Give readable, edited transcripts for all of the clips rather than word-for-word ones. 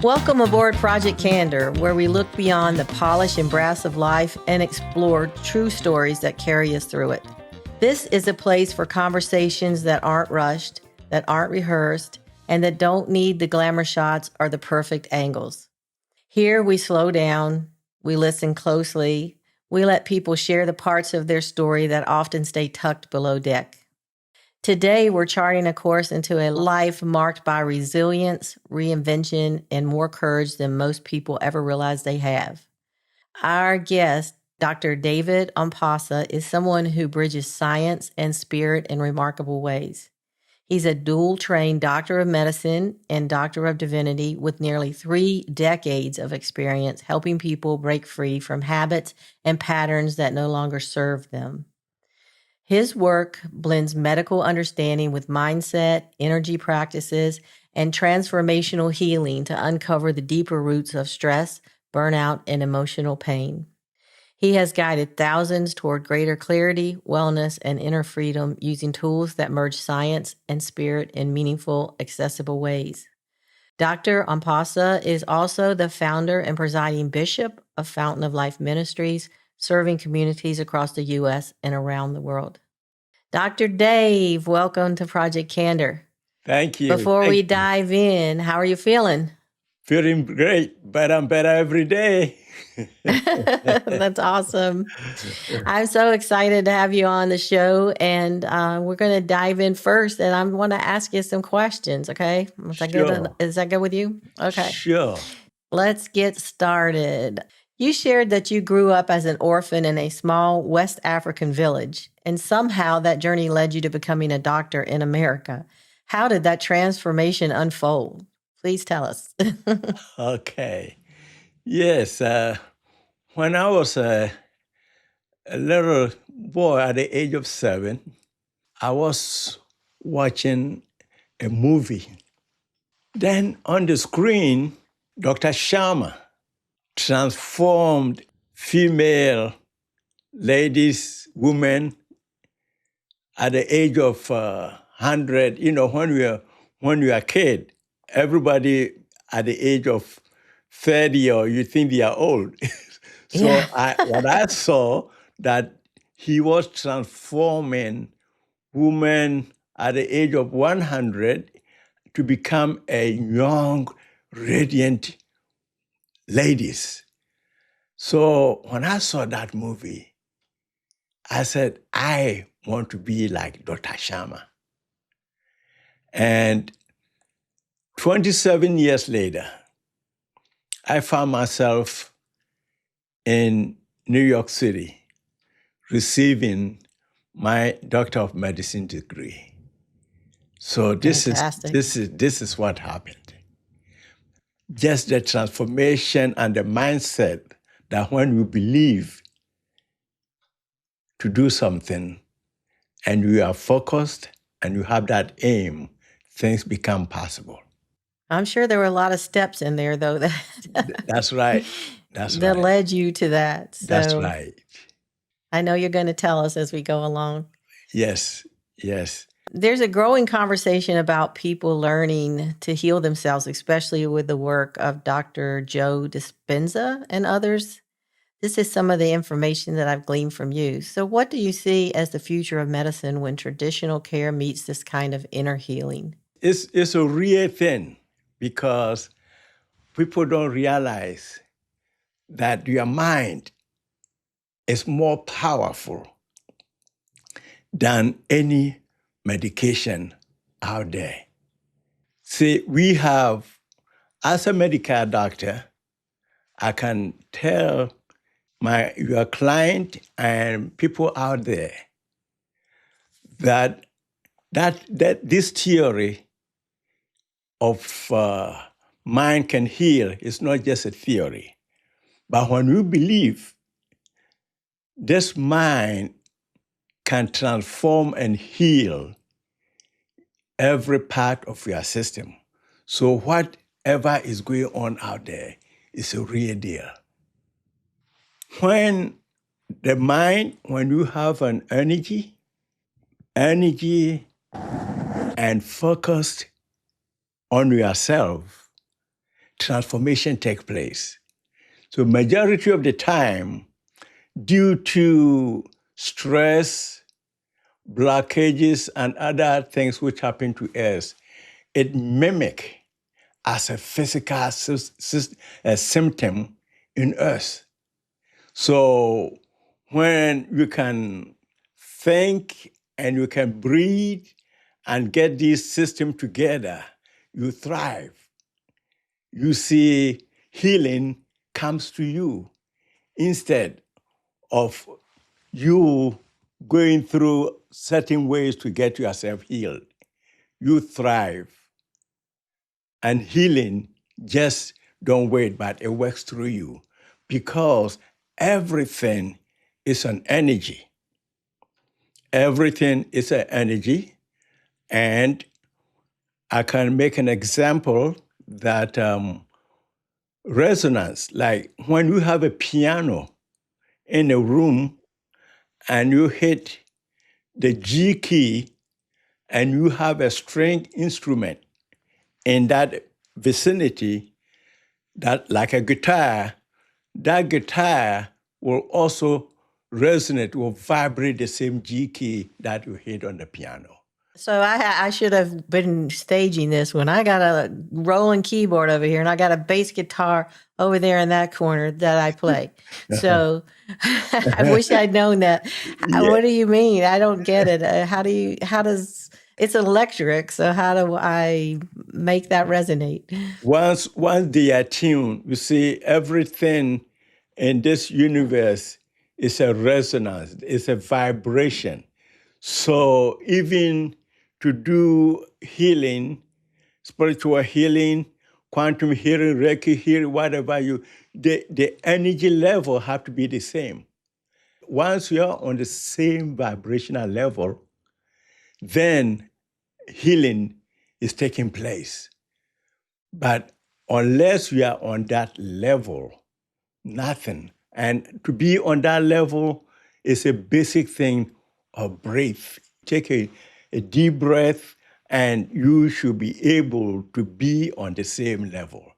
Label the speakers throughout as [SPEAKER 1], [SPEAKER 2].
[SPEAKER 1] Welcome aboard Project Candor, where we look beyond the polish and brass of life and explore true stories that carry us through it. This is a place for conversations that aren't rushed, that aren't rehearsed, and that don't need the glamour shots or the perfect angles. Here we slow down, we listen closely, we let people share the parts of their story that often stay tucked below deck. Today, we're charting a course into a life marked by resilience, reinvention, and more courage than most people ever realize they have. Our guest, Dr. David Amponsah, is someone who bridges science and spirit in remarkable ways. He's a dual-trained doctor of medicine and doctor of divinity with nearly 3 decades of experience helping people break free from habits and patterns that no longer serve them. His work blends medical understanding with mindset, energy practices, and transformational healing to uncover the deeper roots of stress, burnout, and emotional pain. He has guided thousands toward greater clarity, wellness, and inner freedom using tools that merge science and spirit in meaningful, accessible ways. Dr. Amponsah is also the founder and presiding bishop of Fountain of Life Ministries, serving communities across the U.S. and around the world. Dr. Dave, welcome to Project Candor.
[SPEAKER 2] Thank you.
[SPEAKER 1] Before we dive in, how are you feeling?
[SPEAKER 2] Feeling great, but I'm better every day.
[SPEAKER 1] That's awesome. I'm so excited to have you on the show, and we're going to dive in first, and I want to ask you some questions, okay? Is that good with you? Okay.
[SPEAKER 2] Sure.
[SPEAKER 1] Let's get started. You shared that you grew up as an orphan in a small West African village, and somehow that journey led you to becoming a doctor in America. How did that transformation unfold? Please tell us.
[SPEAKER 2] Okay. Yes. When I was a little boy at the age of 7, I was watching a movie. Then on the screen, Dr. Sharma transformed female ladies, women at the age of 100. You know, when we are a kid, everybody at the age of 30 or you think they are old. So
[SPEAKER 1] Yeah.
[SPEAKER 2] what I saw that he was transforming women at the age of 100 to become a young, radiant ladies. So when I saw that movie, I said, I want to be like Dr. Sharma. And 27 years later, I found myself in New York City receiving my Doctor of Medicine degree. So this is what happened. Just the transformation and the mindset that when you believe to do something and you are focused and you have that aim, things become possible.
[SPEAKER 1] I'm sure there were a lot of steps in there, though,
[SPEAKER 2] That's right.
[SPEAKER 1] that led you to that. So
[SPEAKER 2] That's right.
[SPEAKER 1] I know you're going to tell us as we go along.
[SPEAKER 2] Yes.
[SPEAKER 1] There's a growing conversation about people learning to heal themselves, especially with the work of Dr. Joe Dispenza and others. This is some of the information that I've gleaned from you. So what do you see as the future of medicine when traditional care meets this kind of inner healing?
[SPEAKER 2] It's a real thing because people don't realize that your mind is more powerful than any medication out there. See, we have, as a medical doctor, I can tell your client and people out there that this theory of mind can heal is not just a theory. But when you believe this mind can transform and heal every part of your system. So whatever is going on out there is a real deal. When you have an energy and focused on yourself, transformation takes place. So majority of the time, due to stress, blockages, and other things which happen to us, it mimics as a physical symptom in us. So when you can think and you can breathe and get this system together, you thrive. You see healing comes to you instead of you going through certain ways to get yourself healed. You thrive. And healing just don't wait, but it works through you because everything is an energy. Everything is an energy. And I can make an example that resonance, like when you have a piano in a room and you hit the G key and you have a string instrument in that vicinity, that like a guitar, that guitar will also resonate, will vibrate the same G key that you hit on the piano.
[SPEAKER 1] So I should have been staging this when I got a rolling keyboard over here and I got a bass guitar over there in that corner that I play. So I wish I'd known that.
[SPEAKER 2] Yeah.
[SPEAKER 1] What do you mean? I don't get it. It's electric. So how do I make that resonate?
[SPEAKER 2] Once they are tuned, you see, everything in this universe is a resonance, it's a vibration. So even to do healing, spiritual healing, quantum healing, Reiki healing, whatever the energy level have to be the same. Once you're on the same vibrational level, then healing is taking place. But unless you are on that level, nothing. And to be on that level is a basic thing of breathe. Take a deep breath, and you should be able to be on the same level.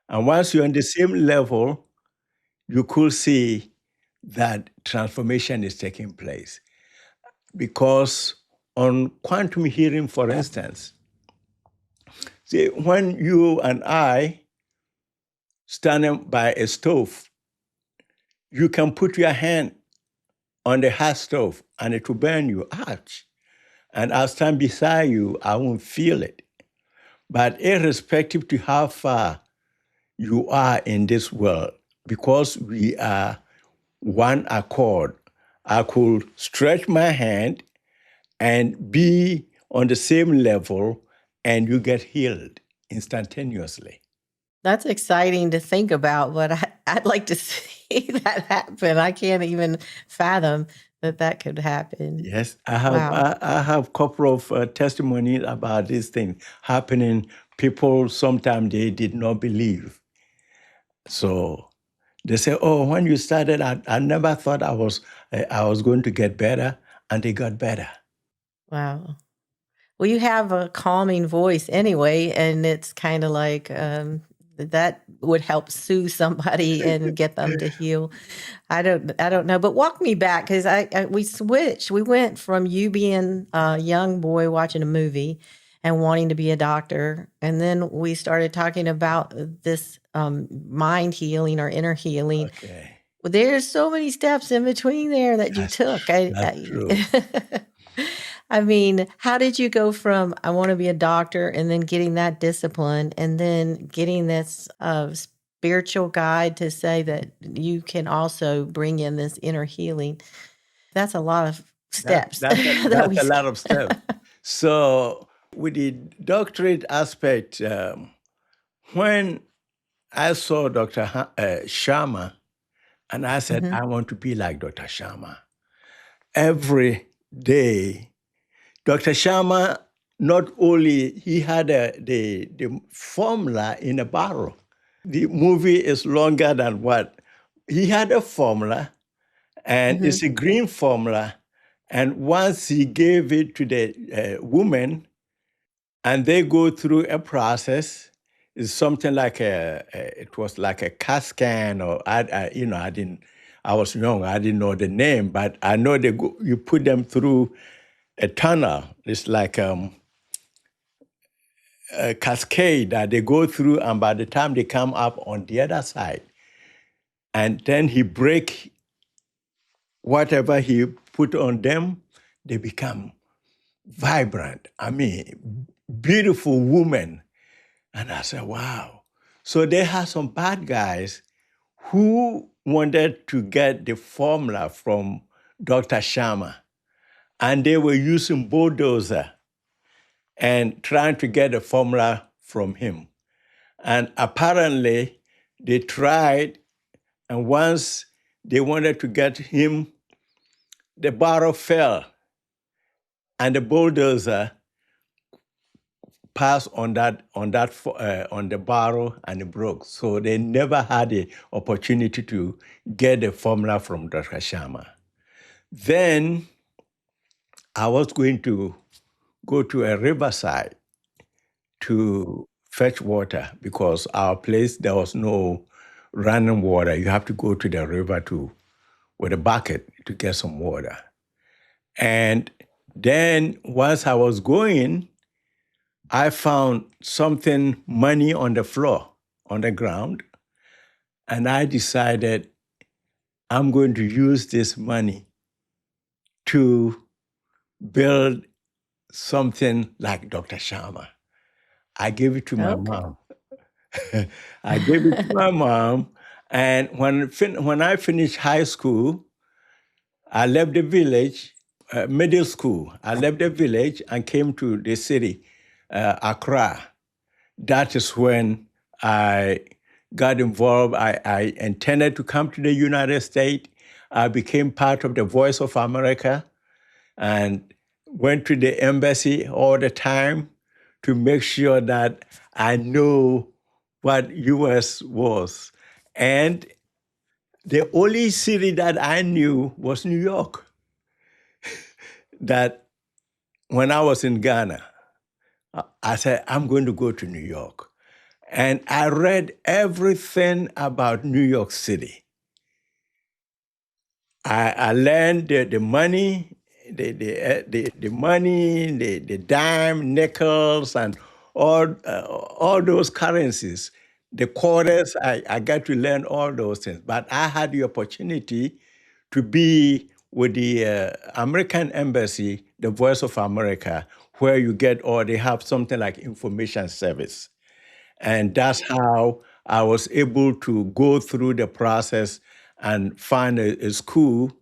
[SPEAKER 2] And once you're on the same level, you could see that transformation is taking place. Because on quantum healing, for instance, see, when you and I standing by a stove, you can put your hand on the hot stove and it will burn you. Ouch. And I'll stand beside you, I won't feel it. But irrespective to how far you are in this world, because we are one accord, I could stretch my hand and be on the same level and you get healed instantaneously.
[SPEAKER 1] That's exciting to think about, but I'd like to see that happen. I can't even fathom that could happen.
[SPEAKER 2] Yes, I have a couple of testimonies about this thing happening. People, sometimes they did not believe. So they say, oh, when you started, I never thought I was going to get better, and they got better.
[SPEAKER 1] Wow. Well, you have a calming voice anyway, and it's kind of like that would help soothe somebody and get them to heal. I don't know, but walk me back because we switched. We went from you being a young boy watching a movie and wanting to be a doctor, and then we started talking about this mind healing or inner healing.
[SPEAKER 2] Okay.
[SPEAKER 1] Well, there's so many steps in between there that you took.
[SPEAKER 2] That's true.
[SPEAKER 1] I mean, how did you go from I want to be a doctor and then getting that discipline and then getting this spiritual guide to say that you can also bring in this inner healing? That's a lot of steps.
[SPEAKER 2] That's a lot of steps. So with the doctorate aspect, when I saw Dr. Sharma, and I said, I want to be like Dr. Sharma. Every day, Dr. Sharma, not only he had the formula in a bottle. The movie is longer than what? He had a formula, and it's a green formula. And once he gave it to the woman, and they go through a process, It's something like it was like a CAT scan, or I was young, I didn't know the name, but I know you put them through a tunnel. It's like a cascade that they go through, and by the time they come up on the other side, and then he break whatever he put on them, they become vibrant. I mean, beautiful women. And I said, wow. So they had some bad guys who wanted to get the formula from Dr. Sharma. And they were using bulldozer and trying to get the formula from him. And apparently they tried, and once they wanted to get him, the barrel fell, and the bulldozer passed on the barrel, and it broke. So they never had the opportunity to get the formula from Dr. Sharma. Then I was going to go to a riverside to fetch water, because our place, there was no running water. You have to go to the river with a bucket to get some water. And then once I was going, I found money on the floor, on the ground, and I decided I'm going to use this money to build something like Dr. Sharma. I gave it to my mom. I gave it to my mom, and when I finished high school, I left the village, middle school. I left the village and came to the city, Accra. That is when I got involved. I intended to come to the United States. I became part of the Voice of America and went to the embassy all the time to make sure that I know what U.S. was. And the only city that I knew was New York. That when I was in Ghana, I said, I'm going to go to New York. And I read everything about New York City. I learned the money, the money, the dime, nickels, and all those currencies. The quarters, I got to learn all those things. But I had the opportunity to be with the American Embassy, the Voice of America, where they have something like information service. And that's how I was able to go through the process and find a school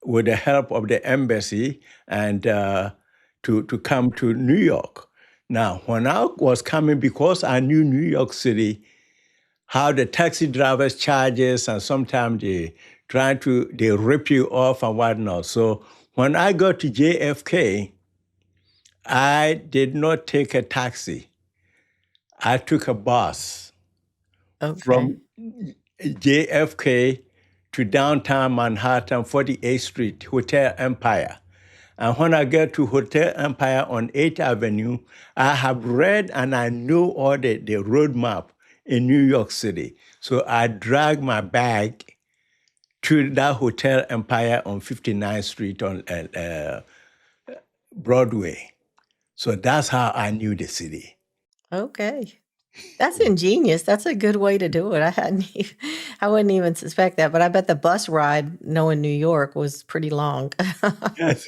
[SPEAKER 2] with the help of the embassy and to come to New York. Now, when I was coming, because I knew New York City, how the taxi drivers charges, and sometimes they rip you off and whatnot. So when I got to JFK, I did not take a taxi. I took a bus from JFK to downtown Manhattan, 48th Street, Hotel Empire. And when I get to Hotel Empire on 8th Avenue, I have read and I know all the road map in New York City. So I drag my bag to that Hotel Empire on 59th Street on Broadway. So that's how I knew the city.
[SPEAKER 1] Okay. That's ingenious. That's a good way to do it. I wouldn't even suspect that, but I bet the bus ride, knowing New York, was pretty long.
[SPEAKER 2] Yes.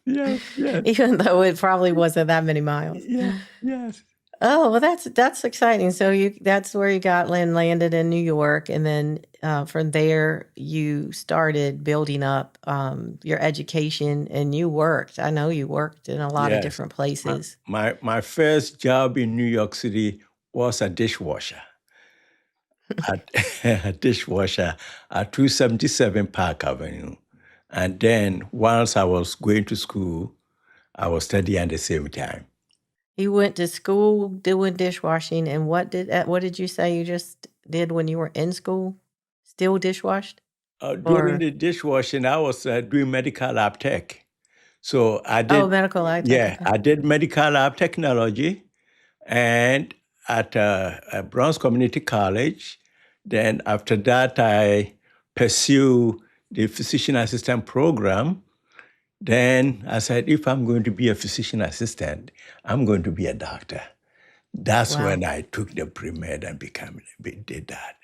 [SPEAKER 1] Even though it probably wasn't that many miles.
[SPEAKER 2] Yes.
[SPEAKER 1] Oh, well, that's exciting. So that's where you landed in New York, and then from there you started building up your education, and you worked. I know you worked in a lot of different places.
[SPEAKER 2] My first job in New York City was a dishwasher. A dishwasher at 277 Park Avenue. And then once I was going to school, I was studying at the same time.
[SPEAKER 1] You went to school doing dishwashing, and what did you say you just did when you were in school? Still dishwashed?
[SPEAKER 2] During the dishwashing, I was doing medical lab tech. So I did.
[SPEAKER 1] Oh, medical lab tech.
[SPEAKER 2] Yeah,
[SPEAKER 1] Okay.
[SPEAKER 2] I did medical lab technology, and at Bronx Community College. Then after that, I pursue the physician assistant program. Then I said, if I'm going to be a physician assistant, I'm going to be a doctor. That's
[SPEAKER 1] Wow.
[SPEAKER 2] when I took the pre-med and did that.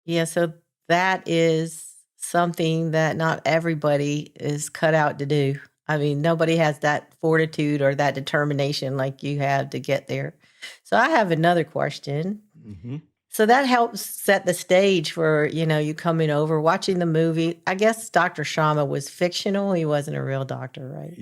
[SPEAKER 1] Yeah, so that is something that not everybody is cut out to do. I mean, nobody has that fortitude or that determination like you have to get there. So I have another question.
[SPEAKER 2] Mm-hmm.
[SPEAKER 1] So that helps set the stage for, you coming over, watching the movie. I guess Dr. Sharma was fictional. He wasn't a real doctor, right?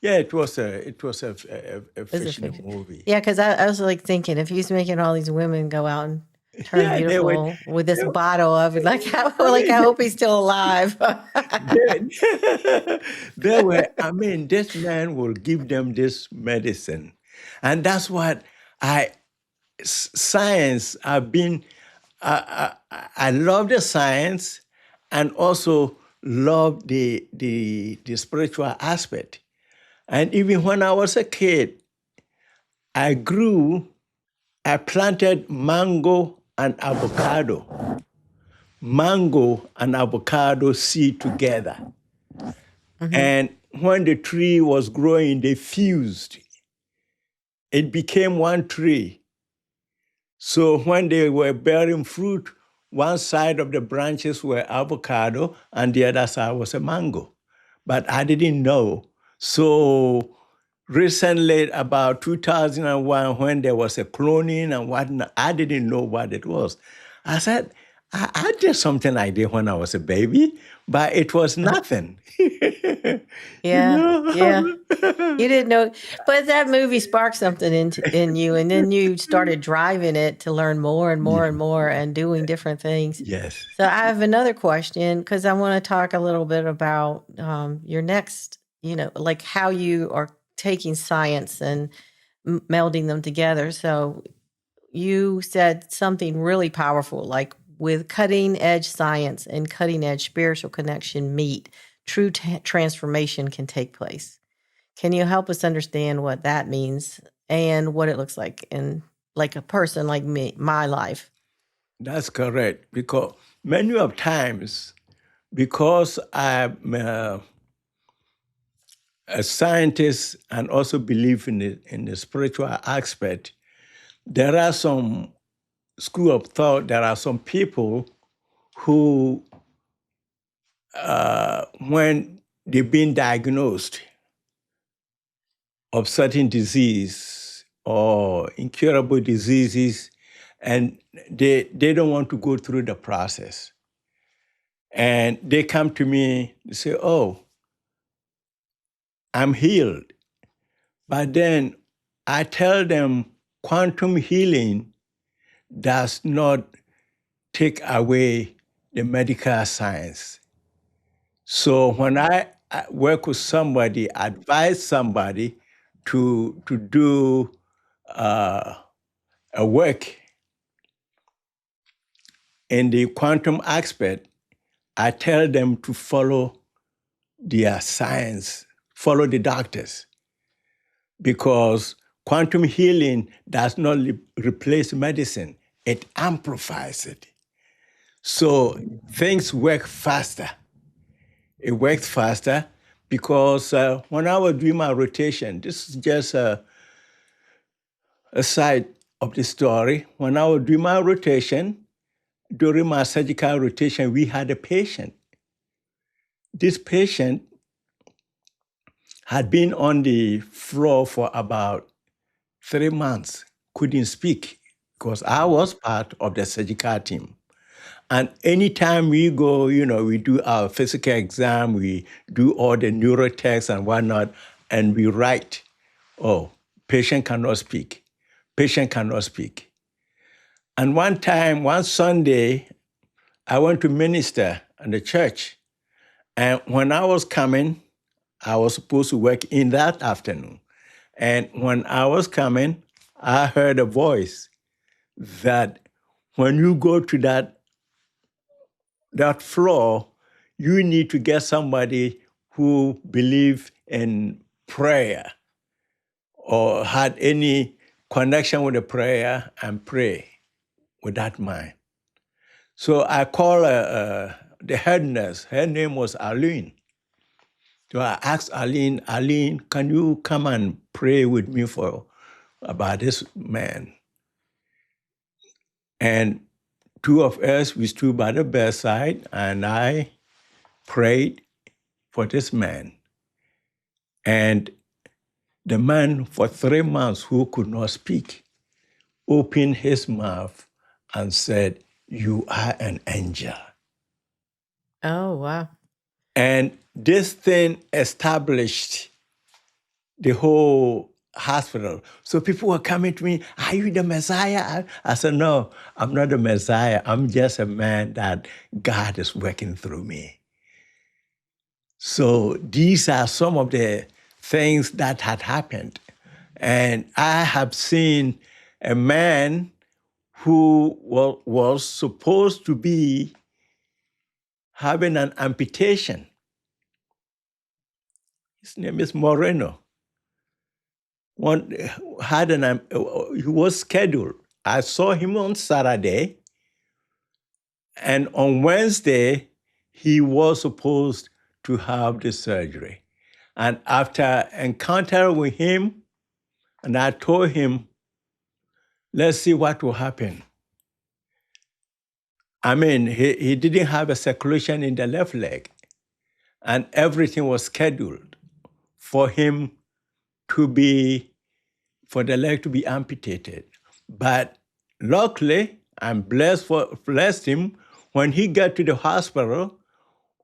[SPEAKER 2] Yeah, it was a
[SPEAKER 1] It was a
[SPEAKER 2] fictional
[SPEAKER 1] fiction.
[SPEAKER 2] movie.
[SPEAKER 1] Yeah, because I was like thinking if he's making all these women go out and turn
[SPEAKER 2] Yeah, they were.
[SPEAKER 1] beautiful with this bottle of it, like I
[SPEAKER 2] I
[SPEAKER 1] hope he's still alive.
[SPEAKER 2] they were. I mean, this man will give them this medicine, and that's what science. I love the science, and also love the spiritual aspect. And even when I was a kid, I planted mango and avocado. Mango and avocado seed together.
[SPEAKER 1] Mm-hmm.
[SPEAKER 2] And when the tree was growing, they fused. It became one tree. So when they were bearing fruit, one side of the branches were avocado and the other side was a mango. But I didn't know. So recently, about 2001, when there was a cloning and whatnot, I didn't know what it was. I said, I did something like this when I was a baby, but it was nothing.
[SPEAKER 1] Yeah, yeah. You didn't know, but that movie sparked something in you, and then you started driving it to learn more and more and more and doing different things.
[SPEAKER 2] Yes.
[SPEAKER 1] So I have another question because I want to talk a little bit about your next, like how you are taking science and melding them together. So you said something really powerful, like with cutting edge science and cutting edge spiritual connection meet, true transformation can take place. Can you help us understand what that means and what it looks like in like a person like me, my life?
[SPEAKER 2] That's correct. Because many of times, because I'm a scientist and also believe in the spiritual aspect, there are some school of thought, there are some people who, when they've been diagnosed of certain disease or incurable diseases, and they don't want to go through the process. And they come to me and say, oh, I'm healed. But then I tell them quantum healing does not take away the medical science. So when I work with somebody, advise somebody to do a work in the quantum aspect, I tell them to follow their science, follow the doctors, because quantum healing does not replace medicine, it amplifies it. So things work faster. It works faster because when I was doing my rotation, this is just a side of the story. When I was doing my rotation, during my surgical rotation, we had a patient. This patient had been on the floor for about 3 months, couldn't speak because I was part of the surgical team. And anytime we go, we do our physical exam, we do all the neuro tests and whatnot, and we write, oh, patient cannot speak. Patient cannot speak. And one Sunday, I went to minister in the church. And when I was coming, I was supposed to work in that afternoon. And when I was coming, I heard a voice that when you go to that floor, you need to get somebody who believes in prayer or had any connection with the prayer and pray with that mind. So I called the head nurse. Her name was Aline. So I asked Aline, can you come and pray with me about this man? And two of us, we stood by the bedside, and I prayed for this man. And the man for 3 months who could not speak opened his mouth and said, "You are an angel."
[SPEAKER 1] Oh, wow.
[SPEAKER 2] And this thing established the whole hospital. So people were coming to me, "Are you the Messiah?" I said, "No, I'm not the Messiah. I'm just a man that God is working through me." So these are some of the things that had happened. And I have seen a man who was supposed to be having an amputation. His name is Moreno. He was scheduled. I saw him on Saturday, and on Wednesday, he was supposed to have the surgery. And after encounter with him, and I told him, let's see what will happen. I mean, he didn't have a circulation in the left leg, and everything was scheduled for him for the leg to be amputated. But luckily, I'm blessed him when he got to the hospital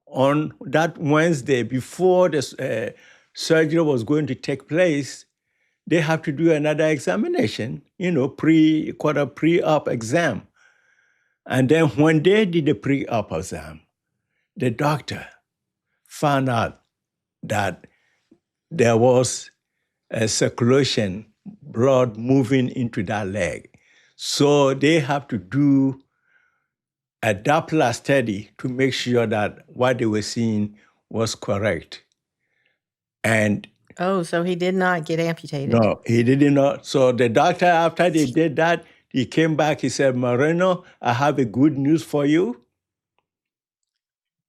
[SPEAKER 2] on that Wednesday before the surgery was going to take place. They have to do another examination, pre-op exam. And then when they did the pre-op exam, the doctor found out that there was a circulation, blood moving into that leg. So they have to do a Doppler study to make sure that what they were seeing was correct. And
[SPEAKER 1] Oh, so he did not get amputated.
[SPEAKER 2] no, he did not. So the doctor, after they did that, he came back, he said, "Moreno, I have a good news for you.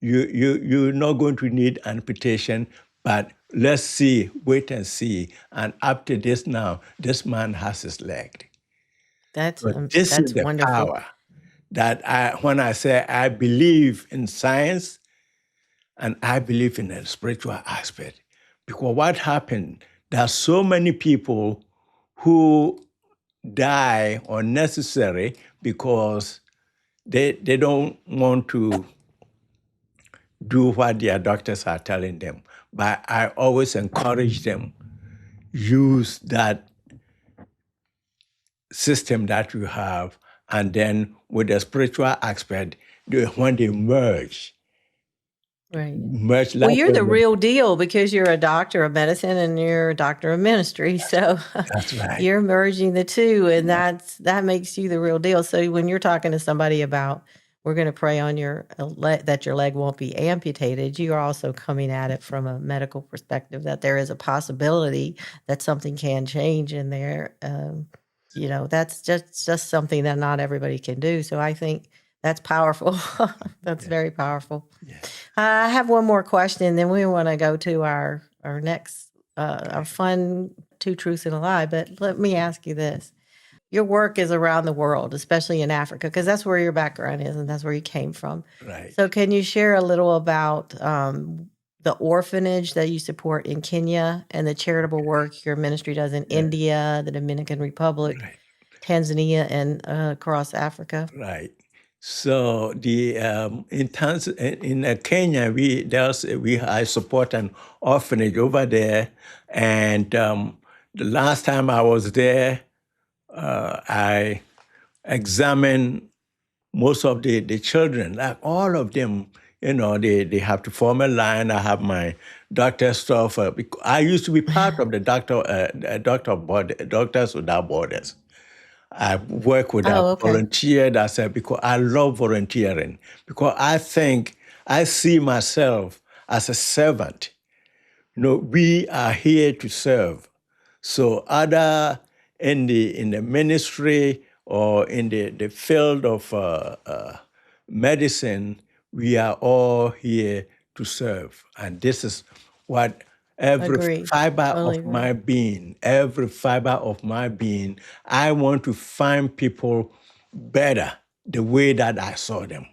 [SPEAKER 2] You're not going to need amputation, but let's wait and see. And after this now, this man has his leg."
[SPEAKER 1] That's
[SPEAKER 2] This is the
[SPEAKER 1] wonderful.
[SPEAKER 2] power that when I say I believe in science and I believe in the spiritual aspect. Because what happened, there are so many people who die unnecessary because they don't want to do what their doctors are telling them. But I always encourage them, use that system that you have, and then with the spiritual aspect, when they merge.
[SPEAKER 1] Right.
[SPEAKER 2] Well,
[SPEAKER 1] Well, you're the real deal because you're a doctor of medicine and you're a doctor of ministry. So
[SPEAKER 2] that's right.
[SPEAKER 1] You're merging the two, and that makes you the real deal. So when you're talking to somebody about we're going to pray on that your leg won't be amputated, you are also coming at it from a medical perspective that there is a possibility that something can change in there. That's just something that not everybody can do. So I think that's powerful. That's very powerful.
[SPEAKER 2] Yeah.
[SPEAKER 1] I have one more question, and then we want to go to our next, our fun Two Truths and a Lie. But let me ask you this. Your work is around the world, especially in Africa, because that's where your background is and that's where you came from.
[SPEAKER 2] Right.
[SPEAKER 1] So can you share a little about the orphanage that you support in Kenya and the charitable work your ministry does in India, the Dominican Republic, Tanzania, and across Africa?
[SPEAKER 2] Right. So in Kenya, I support an orphanage over there, and the last time I was there, I examined most of the children, like all of them. They have to form a line. I have my doctor stuff. I used to be part of the Doctors Without Borders. I work with volunteer. That's because I love volunteering. Because I see myself as a servant. We are here to serve. So other in the ministry or in the field of medicine, we are all here to serve. And this is what every
[SPEAKER 1] Agree.
[SPEAKER 2] fiber
[SPEAKER 1] Totally
[SPEAKER 2] of
[SPEAKER 1] agree.
[SPEAKER 2] my being, I want to find people better the way that I saw them.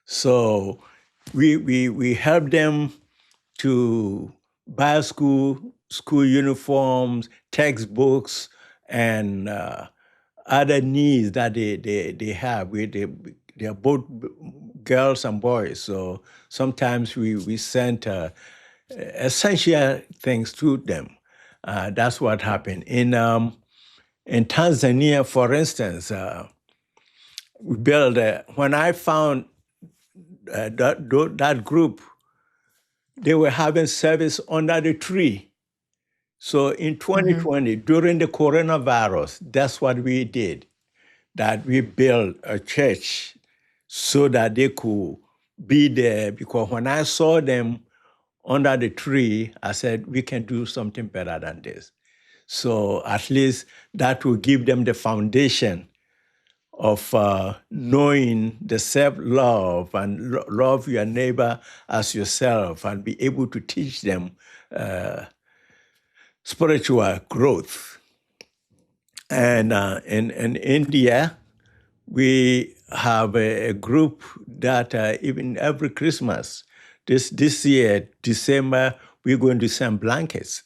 [SPEAKER 2] So we help them to buy school uniforms, textbooks, and other needs that they have. They're both girls and boys, so sometimes we send essential things to them. That's what happened in Tanzania, for instance. We built when I found that group, they were having service under the tree. So in 2020, during the coronavirus, that's what we did, that we built a church so that they could be there. Because when I saw them under the tree, I said, we can do something better than this. So at least that will give them the foundation of knowing the self-love and love your neighbor as yourself, and be able to teach them spiritual growth. And in India, we have a group that even every Christmas, this year, December, we're going to send blankets,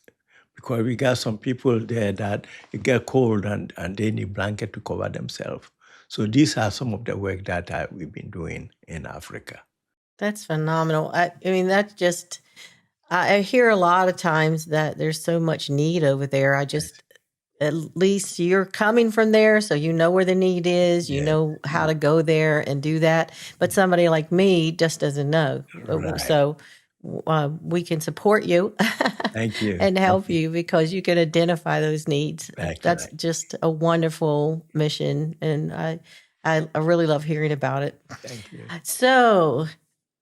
[SPEAKER 2] because we got some people there that it get cold and they need blanket to cover themselves. So these are some of the work that we've been doing in Africa.
[SPEAKER 1] That's phenomenal. I mean, that's just, I hear a lot of times that there's so much need over there. At least you're coming from there, so you know where the need is, you know how to go there and do that. But somebody like me just doesn't know.
[SPEAKER 2] Right.
[SPEAKER 1] So we can support you.
[SPEAKER 2] Thank you.
[SPEAKER 1] And help you because you can identify those needs. That's
[SPEAKER 2] right.
[SPEAKER 1] just a wonderful mission. And I really love hearing about it.
[SPEAKER 2] Thank you.
[SPEAKER 1] So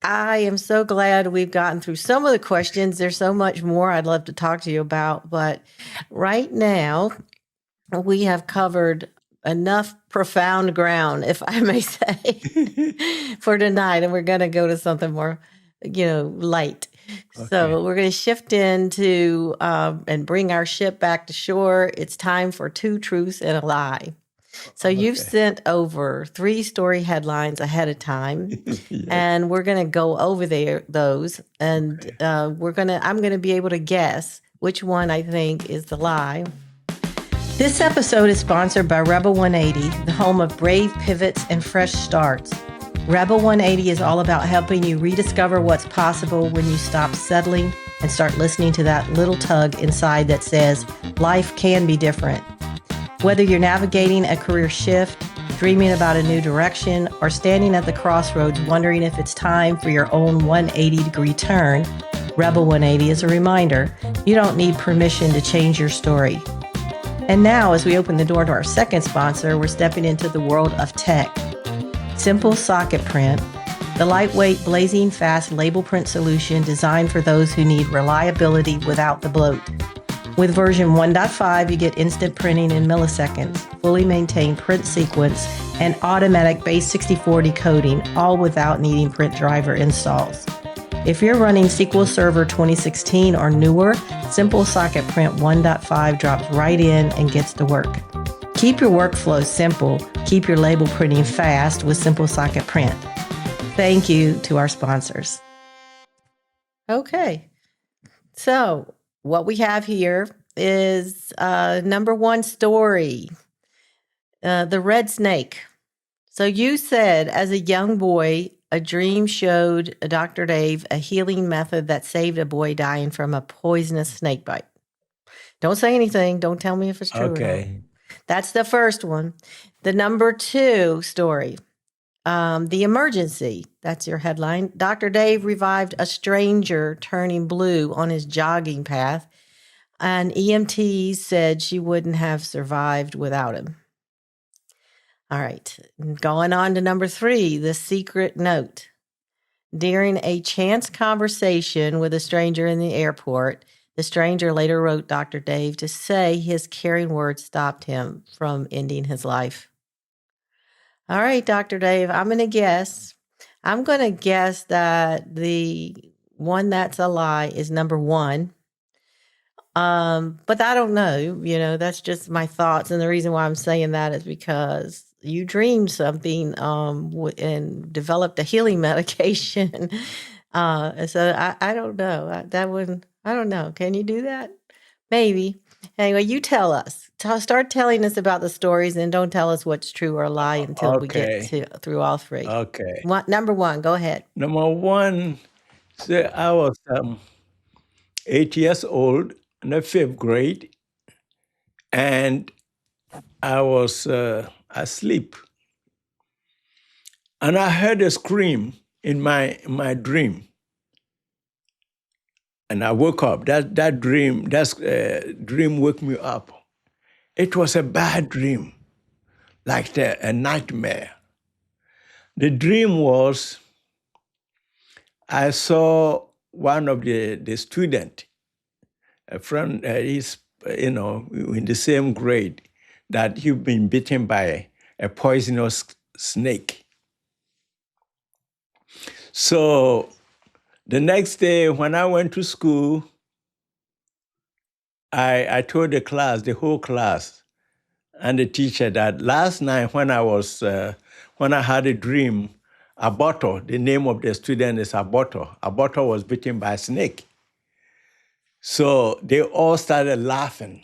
[SPEAKER 1] I am so glad we've gotten through some of the questions. There's so much more I'd love to talk to you about. But right now, we have covered enough profound ground, if I may say, for tonight. And we're going to go to something more, light. Okay. So we're going to shift into and bring our ship back to shore. It's time for Two Truths and a Lie. So you've sent over 3 story headlines ahead of time, and we're going to go over those, and I'm going to be able to guess which one I think is the lie. This episode is sponsored by Rebel 180, the home of brave pivots and fresh starts. Rebel 180 is all about helping you rediscover what's possible when you stop settling and start listening to that little tug inside that says, life can be different. Whether you're navigating a career shift, dreaming about a new direction, or standing at the crossroads wondering if it's time for your own 180-degree turn, Rebel 180 is a reminder you don't need permission to change your story. And now, as we open the door to our second sponsor, we're stepping into the world of tech. Simple Socket Print, the lightweight, blazing fast label print solution designed for those who need reliability without the bloat. With version 1.5, you get instant printing in milliseconds, fully maintained print sequence, and automatic base 64 decoding, all without needing print driver installs. If you're running SQL Server 2016 or newer, Simple Socket Print 1.5 drops right in and gets to work. Keep your workflow simple. Keep your label printing fast with Simple Socket Print. Thank you to our sponsors. Okay. So what we have here is number 1 story, the red snake. So you said as a young boy, a dream showed Dr. Dave a healing method that saved a boy dying from a poisonous snake bite. Don't say anything. Don't tell me if it's true or not. That's the first one. The number 2 story, the emergency. That's your headline. Dr. Dave revived a stranger turning blue on his jogging path, and EMTs said she wouldn't have survived without him. All right. Going on to number 3, the secret note. During a chance conversation with a stranger in the airport, The stranger later wrote Dr. Dave to say his caring words stopped him from ending his life. All right, Dr. Dave, I'm going to guess. I'm going to guess that the one that's a lie is number one. But I don't know, that's just my thoughts. And the reason why I'm saying that is because you dreamed something, and developed a healing medication. So I don't know. That wouldn't, I don't know. Can you do that? Maybe. Anyway, you tell us. Start telling us about the stories, and don't tell us what's true or a lie until we get through all three.
[SPEAKER 2] Okay.
[SPEAKER 1] Number one, go ahead.
[SPEAKER 2] Number one, so I was 8 years old in the fifth grade, and I was asleep. And I heard a scream in my dream. And I woke up. That dream woke me up. It was a bad dream, like a nightmare. The dream was I saw one of the student, a friend, he's in the same grade, that he'd been bitten by a poisonous snake. So the next day when I went to school, I told the whole class, and the teacher that last night when I had a dream, Aborto, the name of the student is Aborto. Aborto was bitten by a snake. So they all started laughing.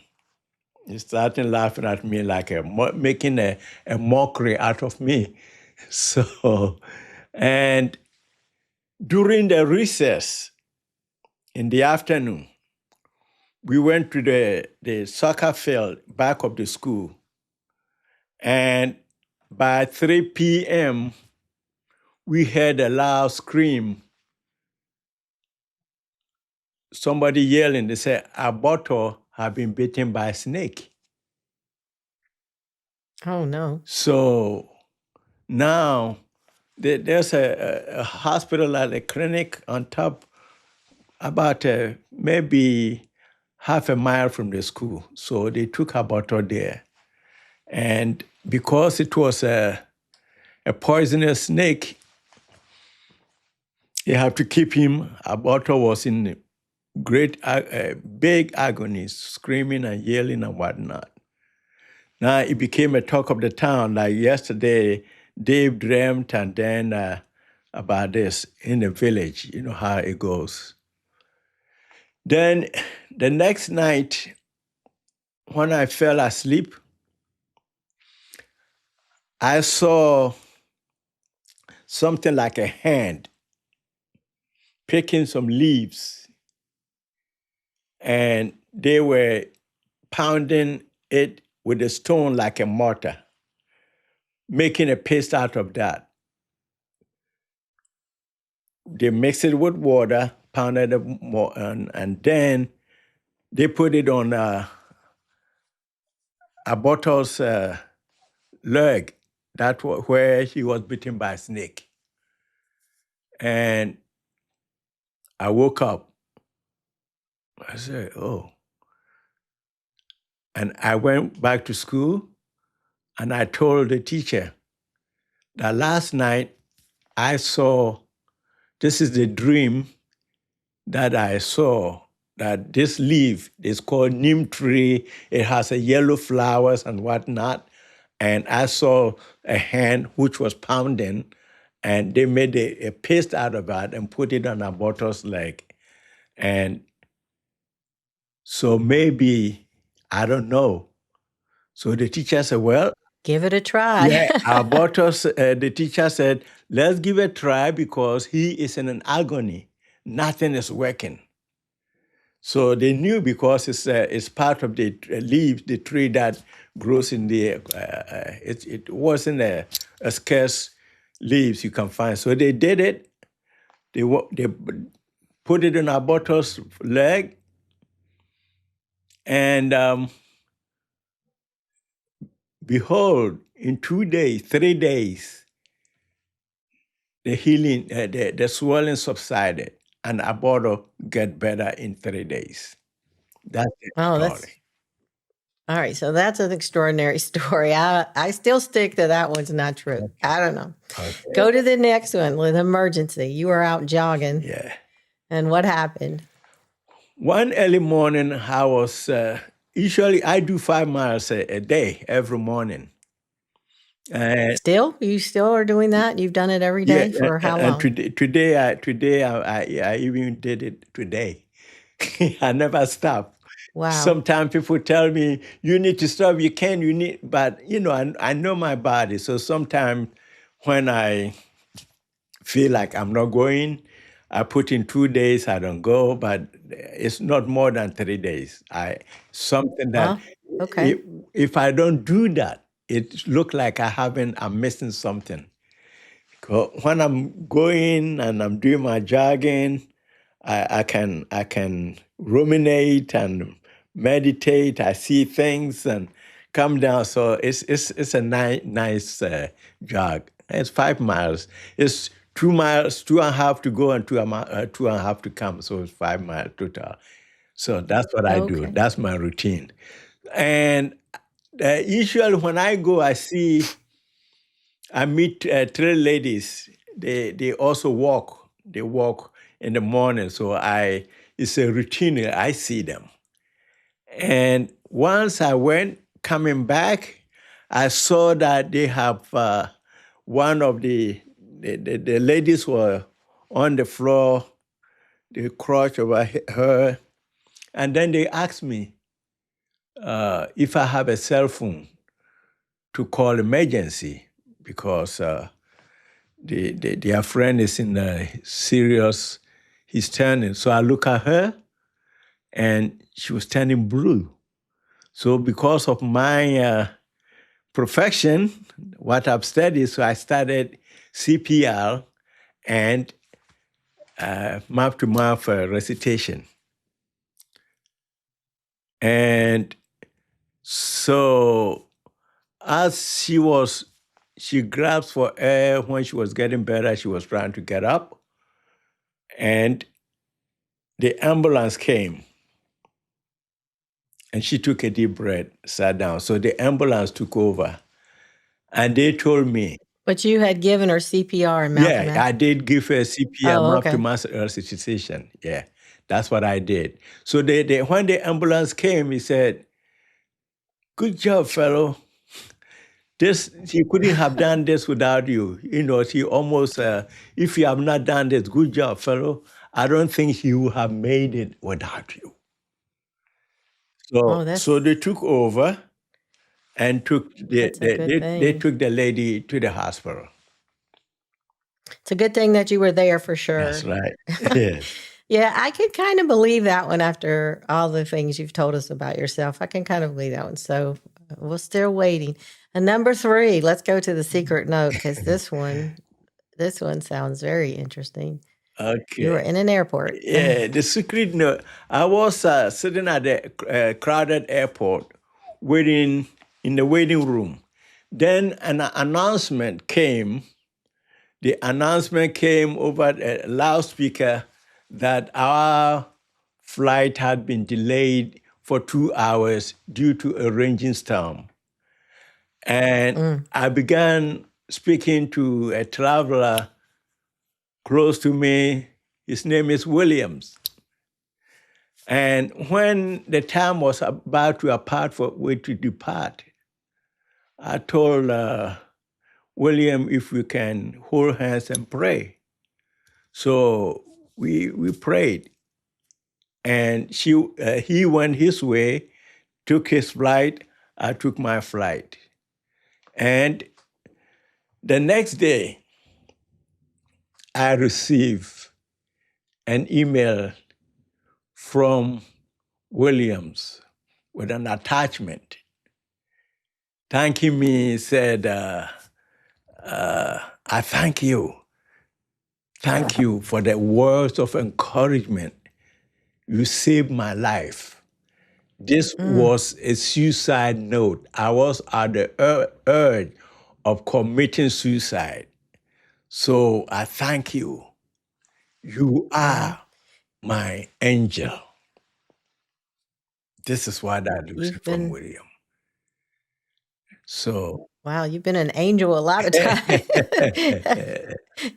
[SPEAKER 2] They started laughing at me like making a mockery out of me. So, and during the recess in the afternoon, we went to the soccer field back of the school. And by 3 p.m., we heard a loud scream. Somebody yelling, they said, Aborto had been bitten by a snake.
[SPEAKER 1] Oh, no.
[SPEAKER 2] So now there's a hospital at a clinic on top, about maybe half a mile from the school. So they took Aborto there. And because it was a poisonous snake, you have to keep him. Aborto was in big agony, screaming and yelling and whatnot. Now it became a talk of the town. Like yesterday, Dave dreamt and then about this in the village. You know how it goes. Then the next night, when I fell asleep, I saw something like a hand picking some leaves, and they were pounding it with a stone like a mortar, making a paste out of that. They mixed it with water, pounded it more, and then they put it on Aborto's leg. That was where he was bitten by a snake. And I woke up. I said, oh. And I went back to school, and I told the teacher that last night I saw, this is the dream that I saw, that this leaf is called neem tree. It has a yellow flowers and whatnot. And I saw a hand which was pounding, and they made a paste out of that and put it on Aborto's leg. And so maybe, I don't know. So the teacher said, well,
[SPEAKER 1] give it a try.
[SPEAKER 2] Yeah, the teacher said, let's give it a try because he is in an agony. Nothing is working. So they knew because it's part of the leaf, the tree that grows in the, it wasn't a scarce leaves you can find. So they did it. They put it in Aborto's leg, and behold, in 2 days, 3 days, the healing, the swelling subsided, and Aborto get better in 3 days. That's the
[SPEAKER 1] Oh, that's
[SPEAKER 2] story.
[SPEAKER 1] all right. So that's an extraordinary story. I still stick to that one's not true. I don't know.
[SPEAKER 2] Okay.
[SPEAKER 1] Go to the next one with emergency. You were out jogging,
[SPEAKER 2] Yeah.
[SPEAKER 1] and what happened?
[SPEAKER 2] One early morning, I was usually I do 5 miles a day every morning, and
[SPEAKER 1] Still, you still are doing that? You've done it every
[SPEAKER 2] yeah,
[SPEAKER 1] day for how
[SPEAKER 2] and
[SPEAKER 1] long?
[SPEAKER 2] today I even did it today. I never stop.
[SPEAKER 1] Wow.
[SPEAKER 2] Sometimes people tell me you need to stop. You can. You need, but I know my body. So sometimes when I feel like I'm not going, I put in 2 days. I don't go, but it's not more than 3 days. Something that
[SPEAKER 1] Well, okay.
[SPEAKER 2] if, if I don't do that, it look like I'm missing something. When I'm going and I'm doing my jogging, I can ruminate and meditate. I see things and come down. So it's a nice jog. It's 5 miles. It's 2 miles, 2.5 to go and 2.5 to come. So it's 5 miles total. So that's what I do.
[SPEAKER 1] Okay.
[SPEAKER 2] That's my routine. And usually when I go, I meet three ladies. They also walk. They walk in the morning. So it's a routine. I see them. And once I went coming back, I saw that they have one of the ladies were on the floor. They crouched over her, and then they asked me if I have a cell phone to call emergency because their friend is in a serious, he's turning. So I look at her and she was turning blue. So because of my profession, what I've studied, so I started CPR and mouth-to-mouth recitation. And so as she grasped for air when she was getting better, she was trying to get up. And the ambulance came and she took a deep breath, sat down. So the ambulance took over and they told me,
[SPEAKER 1] But you had given her CPR and mouth to
[SPEAKER 2] yeah,
[SPEAKER 1] mouth?
[SPEAKER 2] I did give her CPR,
[SPEAKER 1] Oh,
[SPEAKER 2] mouth to
[SPEAKER 1] okay.
[SPEAKER 2] mouth resuscitation. Yeah, that's what I did. So when the ambulance came, he said, "Good job, fellow. He couldn't have done this without you. He almost, if you have not done this, good job, fellow. I don't think he would have made it without you."
[SPEAKER 1] Oh,
[SPEAKER 2] So they took over and
[SPEAKER 1] that's a good
[SPEAKER 2] they
[SPEAKER 1] thing.
[SPEAKER 2] took the lady to the hospital.
[SPEAKER 1] It's a good thing that you were there for
[SPEAKER 2] That's
[SPEAKER 1] sure.
[SPEAKER 2] right. Yes.
[SPEAKER 1] Yeah, I could kind of believe that one after all the things you've told us about yourself. I can kind of believe that one. So we're still waiting. And number 3, let's go to the secret note because this one sounds very interesting. You
[SPEAKER 2] Okay.
[SPEAKER 1] were in an airport.
[SPEAKER 2] Yeah, the secret note. I was sitting at the crowded airport, waiting in the waiting room. Then an announcement came. The announcement came over a loudspeaker that our flight had been delayed for 2 hours due to a raging storm. And I began speaking to a traveler close to me. His name is Williams. And when the time was about to apart for we to depart, I told William if we can hold hands and pray. So we prayed, and he went his way, took his flight. I took my flight, and the next day I received an email from Williams with an attachment thanking me. Said, "I thank you. Thank you for the words of encouragement. You saved my life." This was a suicide note. I was at the urge of committing suicide. So I thank you. You
[SPEAKER 1] Wow.
[SPEAKER 2] are my angel. This is what I do
[SPEAKER 1] You've
[SPEAKER 2] from
[SPEAKER 1] been
[SPEAKER 2] William. So,
[SPEAKER 1] wow, you've been an angel a lot of times.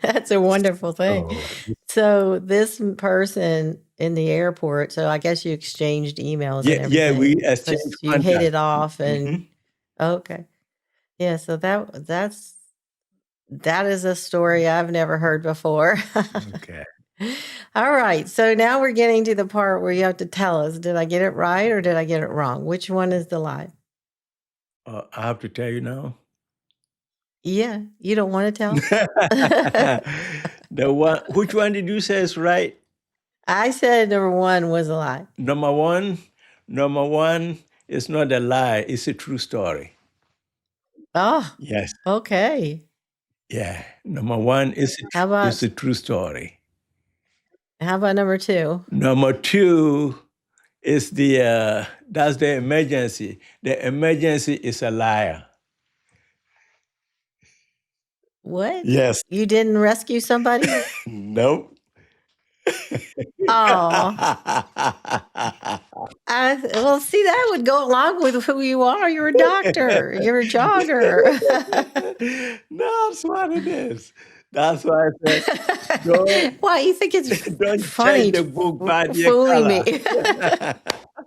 [SPEAKER 1] That's a wonderful thing.
[SPEAKER 2] so
[SPEAKER 1] So this person in the airport, so I guess you exchanged emails and
[SPEAKER 2] yeah, we
[SPEAKER 1] everything
[SPEAKER 2] exchange
[SPEAKER 1] because you hit
[SPEAKER 2] contact.
[SPEAKER 1] it off and
[SPEAKER 2] Mhm.
[SPEAKER 1] okay. Yeah, so that is a story I've never heard before.
[SPEAKER 2] Okay.
[SPEAKER 1] All right. So now we're getting to the part where you have to tell us, did I get it right or did I get it wrong? Which one is the lie?
[SPEAKER 2] I have to tell you now.
[SPEAKER 1] Yeah, you don't want to tell?
[SPEAKER 2] The one, which one did you say is right?
[SPEAKER 1] I said number one was a lie.
[SPEAKER 2] Number one is not a lie, it's a true story.
[SPEAKER 1] Oh,
[SPEAKER 2] Yes.
[SPEAKER 1] okay.
[SPEAKER 2] Yeah. Number one is
[SPEAKER 1] How
[SPEAKER 2] it's
[SPEAKER 1] about
[SPEAKER 2] a true story.
[SPEAKER 1] number two?
[SPEAKER 2] Number two is that's the emergency. The emergency is a liar.
[SPEAKER 1] What?
[SPEAKER 2] Yes.
[SPEAKER 1] You didn't rescue somebody?
[SPEAKER 2] Nope.
[SPEAKER 1] Oh, well, see, that would go along with who you are. You're a doctor. You're a jogger.
[SPEAKER 2] That's what it is. That's why I said, don't,
[SPEAKER 1] Why you think it's
[SPEAKER 2] don't
[SPEAKER 1] funny
[SPEAKER 2] judge the book by the
[SPEAKER 1] fooling
[SPEAKER 2] color.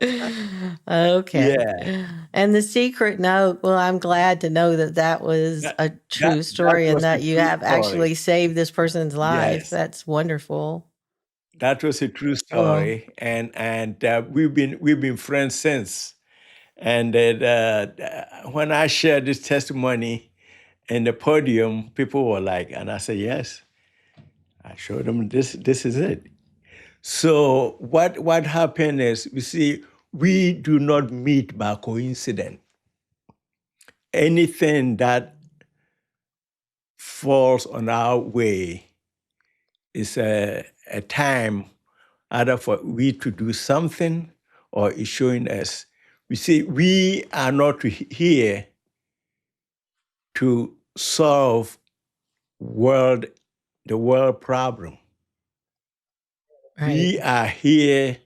[SPEAKER 1] me? Okay.
[SPEAKER 2] Yeah.
[SPEAKER 1] And the secret note, well, I'm glad to know that that was a true story
[SPEAKER 2] that
[SPEAKER 1] and
[SPEAKER 2] was a
[SPEAKER 1] that you
[SPEAKER 2] true
[SPEAKER 1] have
[SPEAKER 2] story.
[SPEAKER 1] actually saved this person's life.
[SPEAKER 2] Yes.
[SPEAKER 1] That's wonderful.
[SPEAKER 2] That was a true
[SPEAKER 1] Well,
[SPEAKER 2] story, and we've been friends since. And when I shared this testimony in the podium, people were like, and I said, yes. I showed them this is it. So what happened is, you see, we do not meet by coincidence. Anything that falls on our way is a time either for we to do something or it's showing us. You see, we are not here to solve the world problem.
[SPEAKER 1] right.
[SPEAKER 2] We are here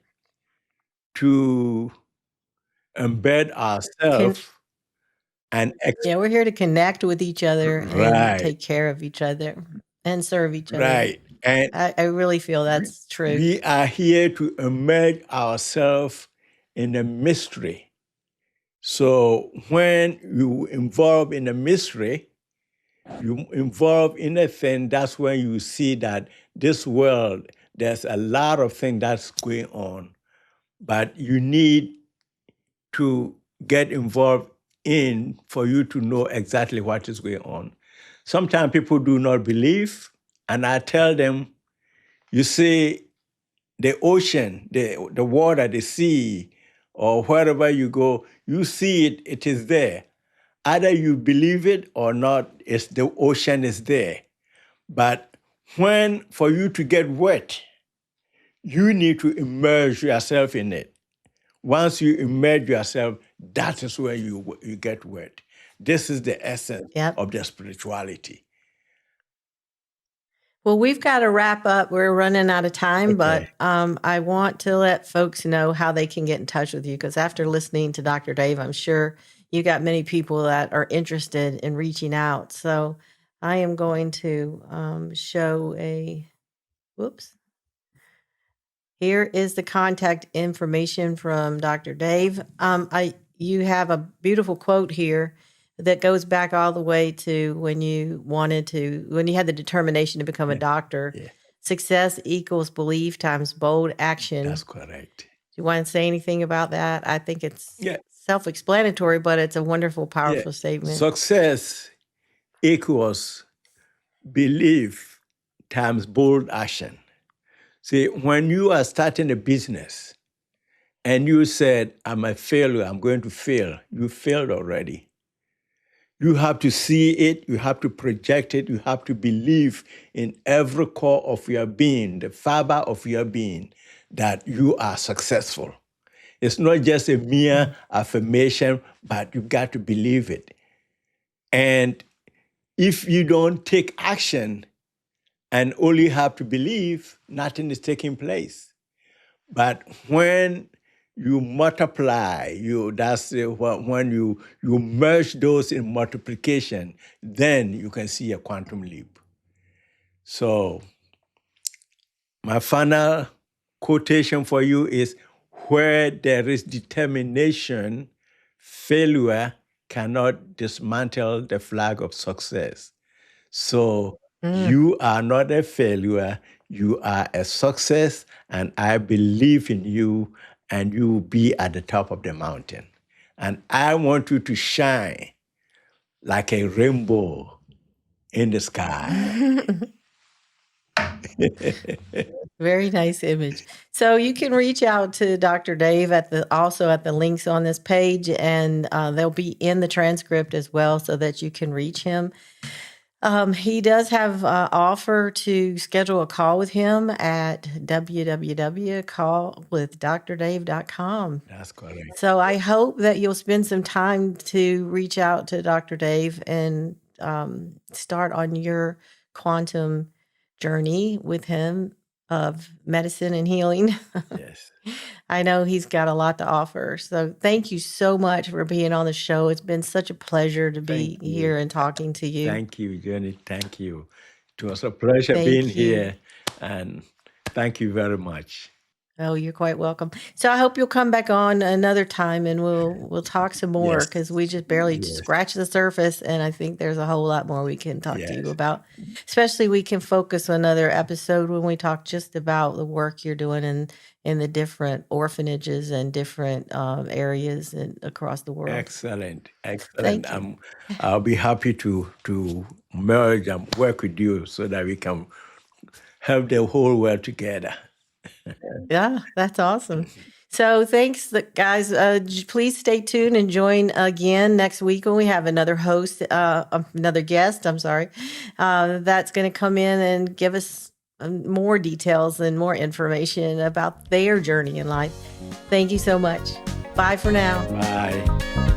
[SPEAKER 2] to embed ourselves and
[SPEAKER 1] Yeah, we're here to connect with each other and
[SPEAKER 2] right,
[SPEAKER 1] take care of each other and serve each other.
[SPEAKER 2] right. And
[SPEAKER 1] I really feel that's true.
[SPEAKER 2] we are here to immerse ourselves in the mystery. So when you involve in the mystery, you involve in a thing, that's when you see that this world, there's a lot of things that's going on, but you need to get involved in for you to know exactly what is going on. Sometimes people do not believe, and I tell them, you see, the ocean, the water, the sea, or wherever you go, you see it, it is there. Either you believe it or not, it's the ocean is there. But for you to get wet, you need to immerse yourself in it. Once you immerse yourself, that is where you get wet. This is the essence
[SPEAKER 1] Yep.
[SPEAKER 2] of the spirituality.
[SPEAKER 1] Well, we've got to wrap up. We're running out of time,
[SPEAKER 2] Okay.
[SPEAKER 1] but I want to let folks know how they can get in touch with you because after listening to Dr. Dave, I'm sure you got many people that are interested in reaching out. So I am going to show whoops. Here is the contact information from Dr. Dave. You have a beautiful quote here that goes back all the way to when you had the determination to become a doctor.
[SPEAKER 2] Yeah.
[SPEAKER 1] Success equals belief times bold action.
[SPEAKER 2] That's correct.
[SPEAKER 1] Do you want to say anything about that? I think it's
[SPEAKER 2] Yeah.
[SPEAKER 1] self-explanatory, but it's a wonderful, powerful statement.
[SPEAKER 2] Success equals belief times bold action. See, when you are starting a business and you said, I'm a failure, I'm going to fail, you failed already. You have to see it, you have to project it, you have to believe in every core of your being, the fiber of your being, that you are successful. It's not just a mere affirmation, but you've got to believe it. And if you don't take action and only have to believe, nothing is taking place. But when you multiply. When you merge those in multiplication, then you can see a quantum leap. So my final quotation for you is, where there is determination, failure cannot dismantle the flag of success. So you are not a failure, you are a success, and I believe in you, and you will be at the top of the mountain. And I want you to shine like a rainbow in the sky.
[SPEAKER 1] Very nice image. So you can reach out to Dr. Dave also at the links on this page, and they'll be in the transcript as well, so that you can reach him. He does have an offer to schedule a call with him at www.callwithdrdave.com.
[SPEAKER 2] That's correct.
[SPEAKER 1] So I hope that you'll spend some time to reach out to Dr. Dave and start on your quantum journey with him of medicine and healing.
[SPEAKER 2] Yes.
[SPEAKER 1] I know he's got a lot to offer. So thank you so much for being on the show. It's been such a pleasure to be
[SPEAKER 2] Thank you.
[SPEAKER 1] here and talking to you.
[SPEAKER 2] Thank you, Jeanne. Thank you. It was a pleasure
[SPEAKER 1] Thank
[SPEAKER 2] being
[SPEAKER 1] you.
[SPEAKER 2] here, and thank you very much.
[SPEAKER 1] Oh, you're quite welcome. So I hope you'll come back on another time, and we'll talk some more,
[SPEAKER 2] Yes.
[SPEAKER 1] because we just barely
[SPEAKER 2] Yes.
[SPEAKER 1] scratched the surface, and I think there's a whole lot more we can talk to you
[SPEAKER 2] Yes.
[SPEAKER 1] about. Especially, we can focus on another episode when we talk just about the work you're doing in the different orphanages and different areas across the world.
[SPEAKER 2] Excellent.
[SPEAKER 1] Thank you.
[SPEAKER 2] I'll be happy to merge and work with you so that we can help the whole world together.
[SPEAKER 1] Yeah, that's awesome. So thanks, guys. Please stay tuned and join again next week when we have another guest, that's going to come in and give us more details and more information about their journey in life. Thank you so much. Bye for now.
[SPEAKER 2] Bye.